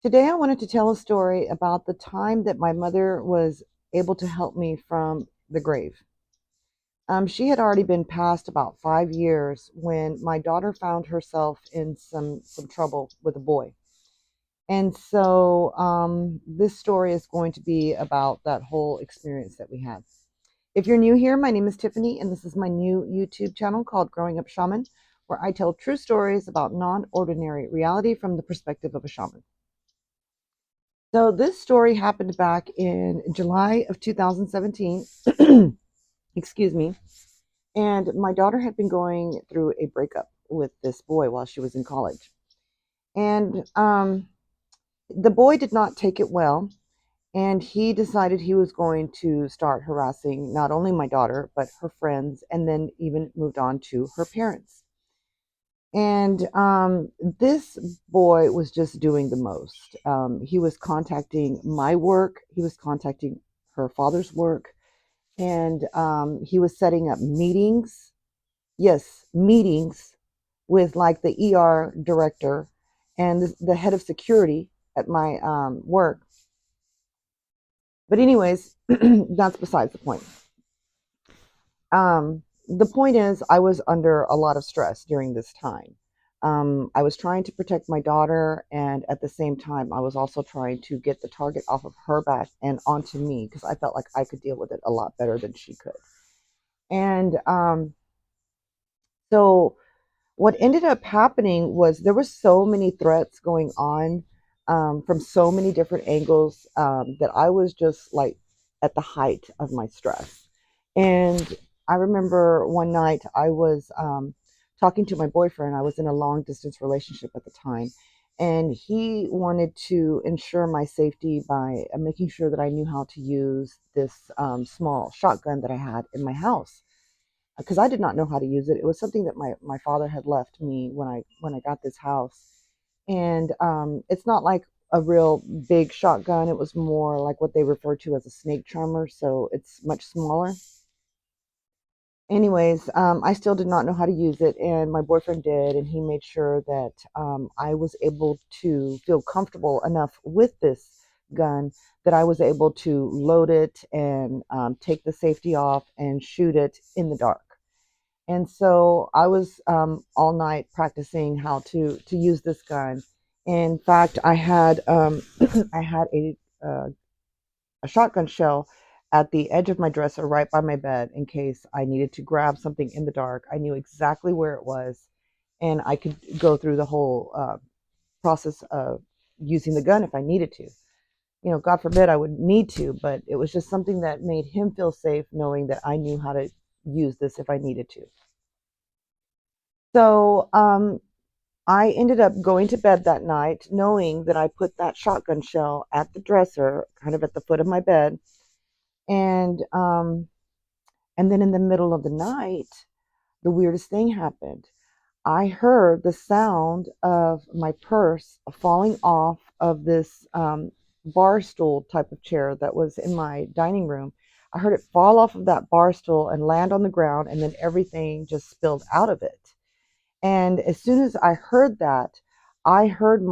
Today, I wanted to tell a story about the time that my mother was able to help me from the grave. She had already been passed about 5 years when my daughter found herself in some trouble with a boy. And so this story is going to be about that whole experience that we had. If you're new here, my name is Tiffany, and this is my new YouTube channel called Growing Up Shaman, where I tell true stories about non ordinary reality from the perspective of a shaman. So this story happened back in July of 2017. Excuse me. And my daughter had been going through a breakup with this boy while she was in college. And the boy did not take it well. And he decided he was going to start harassing not only my daughter, but her friends, and then even moved on to her parents. And this boy was just doing the most. He was contacting my work, he was contacting her father's work, and he was setting up meetings. Yes, meetings with like the ER director and the head of security at my work. But, anyways, that's besides the point. The point is, I was under a lot of stress during this time. I was trying to protect my daughter, and at the same time, I was also trying to get the target off of her back and onto me because I felt like I could deal with it a lot better than she could. And so, what ended up happening was there were so many threats going on from so many different angles that I was just like at the height of my stress. And I remember one night I was talking to my boyfriend. I was in a long distance relationship at the time. And he wanted to ensure my safety by making sure that I knew how to use this small shotgun that I had in my house because I did not know how to use it. It was something that my father had left me when I got this house, and it's not like a real big shotgun. It was more like what they refer to as a snake charmer, so it's much smaller. Anyways, I still did not know how to use it, and my boyfriend did, and he made sure that I was able to feel comfortable enough with this gun that I was able to load it and take the safety off and shoot it in the dark. And so I was all night practicing how to use this gun. In fact, I had I had a shotgun shell at the edge of my dresser right by my bed in case I needed to grab something in the dark. I knew exactly where it was, and I could go through the whole process of using the gun if I needed to. You know, God forbid I would need to, but it was just something that made him feel safe knowing that I knew how to use this if I needed to. So I ended up going to bed that night knowing that I put that shotgun shell at the dresser, kind of at the foot of my bed, and then in the middle of the night, the weirdest thing happened. I heard the sound of my purse falling off of this bar stool type of chair that was in my dining room. I heard it fall off of that bar stool and land on the ground, and then everything just spilled out of it. And as soon as I heard that, I heard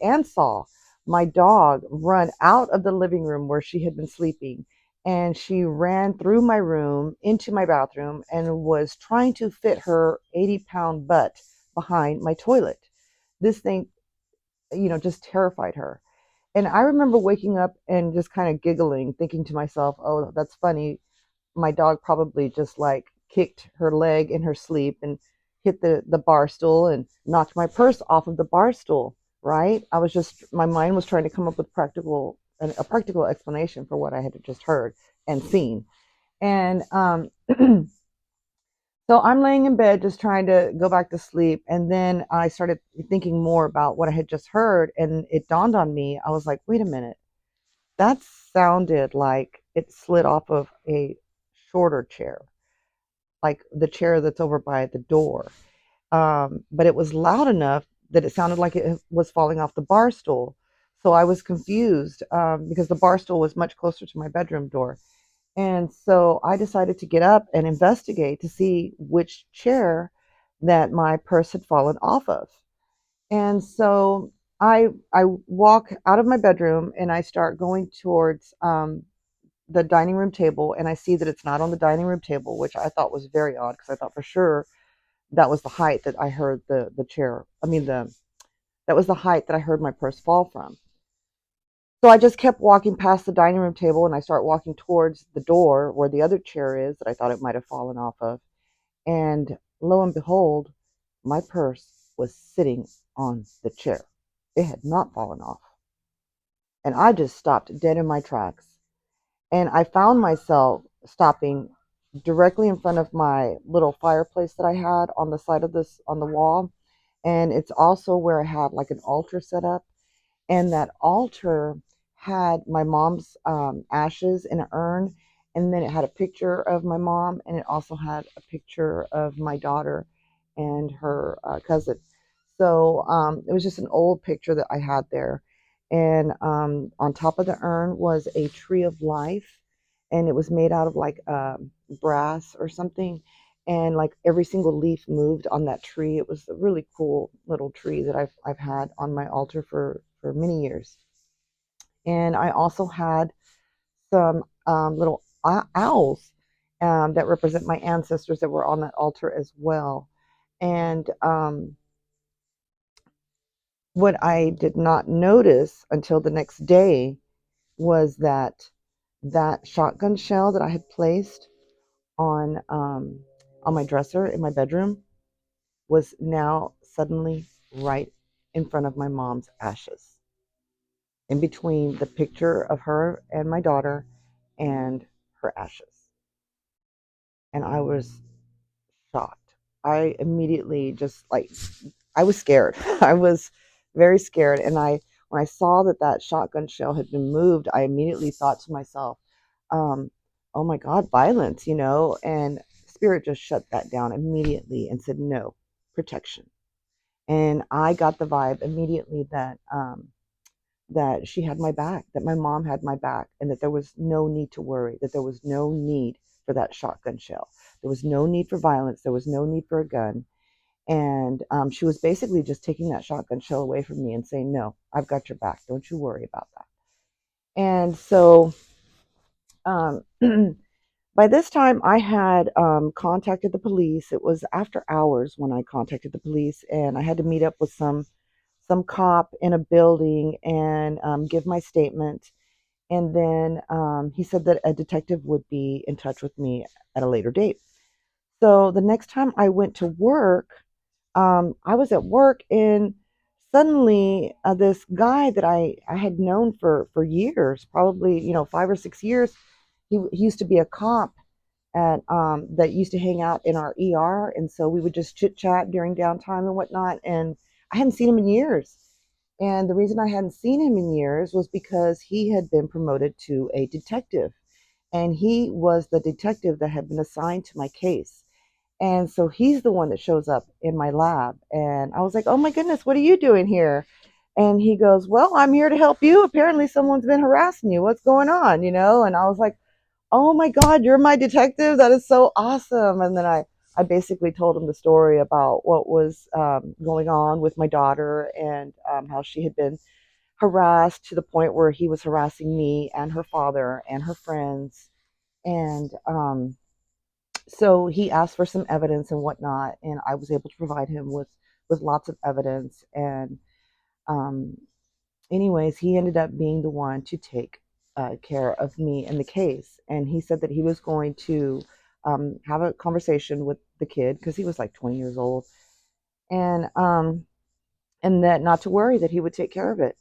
and saw my dog run out of the living room where she had been sleeping, and she ran through my room into my bathroom and was trying to fit her 80-pound butt behind my toilet. This thing, just terrified her. And I remember waking up and just kind of giggling, thinking to myself, "Oh, that's funny. My dog probably just like kicked her leg in her sleep and hit the bar stool and knocked my purse off of the bar stool." Right? I was just my mind was trying to come up with a practical explanation for what I had just heard and seen. And so I'm laying in bed just trying to go back to sleep, and then I started thinking more about what I had just heard, and it dawned on me. I was like, wait a minute, that sounded like it slid off of a shorter chair, like the chair that's over by the door. But it was loud enough that it sounded like it was falling off the bar stool. So I was confused because the bar stool was much closer to my bedroom door. And so I decided to get up and investigate to see which chair that my purse had fallen off of. And so I walk out of my bedroom and I start going towards the dining room table, and I see that it's not on the dining room table, which I thought was very odd because I thought for sure that was the height that I heard the chair. I mean the that was the height that I heard my purse fall from. So I just kept walking past the dining room table and I start walking towards the door where the other chair is that I thought it might have fallen off of. And lo and behold, my purse was sitting on the chair. It had not fallen off. And I just stopped dead in my tracks. And I found myself stopping directly in front of my little fireplace that I had on the side of this on the wall. And it's also where I had like an altar set up, and that altar had my mom's ashes in an urn, and then it had a picture of my mom, and it also had a picture of my daughter and her cousin. So it was just an old picture that I had there, and on top of the urn was a tree of life, and it was made out of like brass or something, and like every single leaf moved on that tree. It was a really cool little tree that I've had on my altar for many years. And I also had some little owls that represent my ancestors that were on that altar as well. And what I did not notice until the next day was that that shotgun shell that I had placed on my dresser in my bedroom was now suddenly right in front of my mom's ashes, in between the picture of her and my daughter and her ashes. And I was shocked. I immediately just like, I was scared. I was very scared. And when I saw that that shotgun shell had been moved, I immediately thought to myself, um, oh my God, violence, you know? And Spirit just shut that down immediately and said, no, protection. And I got the vibe immediately that she had my back, that my mom had my back, and that there was no need to worry, that there was no need for that shotgun shell. There was no need for violence. There was no need for a gun. And she was basically just taking that shotgun shell away from me and saying, no, I've got your back. Don't you worry about that. And so um, by this time, I had contacted the police. It was after hours when I contacted the police, and I had to meet up with some cop in a building and give my statement. And then he said that a detective would be in touch with me at a later date. So the next time I went to work, I was at work, and suddenly this guy that I had known for years, probably 5 or 6 years, he used to be a cop at that used to hang out in our ER, and so we would just chit chat during downtime and whatnot. And I hadn't seen him in years. And the reason I hadn't seen him in years was because he had been promoted to a detective, and he was the detective that had been assigned to my case. And so he's the one that shows up in my lab. And I was like, oh my goodness, what are you doing here? And he goes, well, I'm here to help you. Apparently, someone's been harassing you. What's going on? And I was like, oh my God, you're my detective. That is so awesome. And then I basically told him the story about what was going on with my daughter, and how she had been harassed to the point where he was harassing me and her father and her friends. And so he asked for some evidence and whatnot, and I was able to provide him with lots of evidence. And um, anyways, he ended up being the one to take care of me in the case. And he said that he was going to have a conversation with the kid because he was like 20 years old, and that not to worry, that he would take care of it.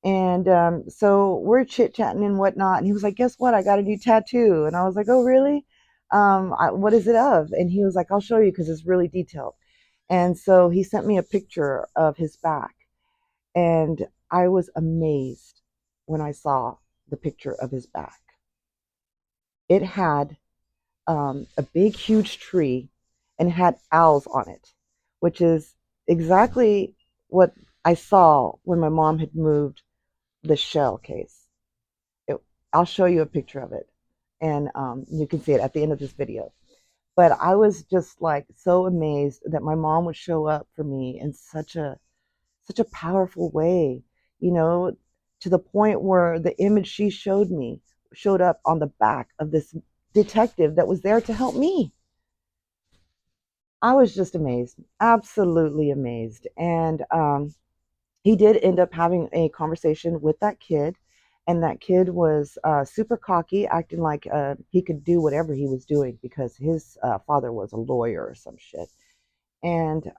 And so we're chit chatting and whatnot. And he was like, guess what? I got a new tattoo. And I was like, oh, really? What is it of? And he was like, I'll show you because it's really detailed. And so he sent me a picture of his back. And I was amazed when I saw the picture of his back. It had a big, huge tree, and it had owls on it, which is exactly what I saw when my mom had moved the shell case. It, I'll show you a picture of it, and you can see it at the end of this video. But I was just like so amazed that my mom would show up for me in such a powerful way, you know, to the point where the image she showed me showed up on the back of this detective that was there to help me. I was just amazed, absolutely amazed. And he did end up having a conversation with that kid, and that kid was super cocky, acting like he could do whatever he was doing because his father was a lawyer or some shit. And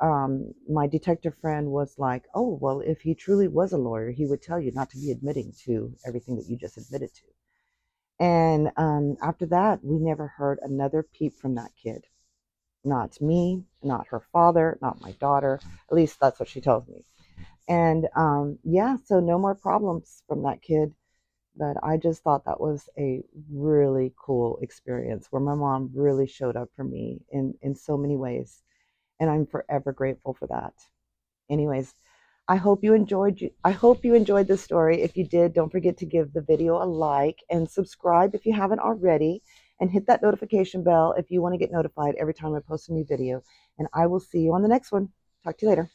my detective friend was like, oh, well, if he truly was a lawyer, he would tell you not to be admitting to everything that you just admitted to. And after that, we never heard another peep from that kid. Not me, not her father, not my daughter. At least that's what she tells me. And yeah, so no more problems from that kid. But I just thought that was a really cool experience where my mom really showed up for me in so many ways. And I'm forever grateful for that. Anyways, I hope you enjoyed this story. If you did, don't forget to give the video a like and subscribe if you haven't already, and hit that notification bell if you want to get notified every time I post a new video. And I will see you on the next one. Talk to you later.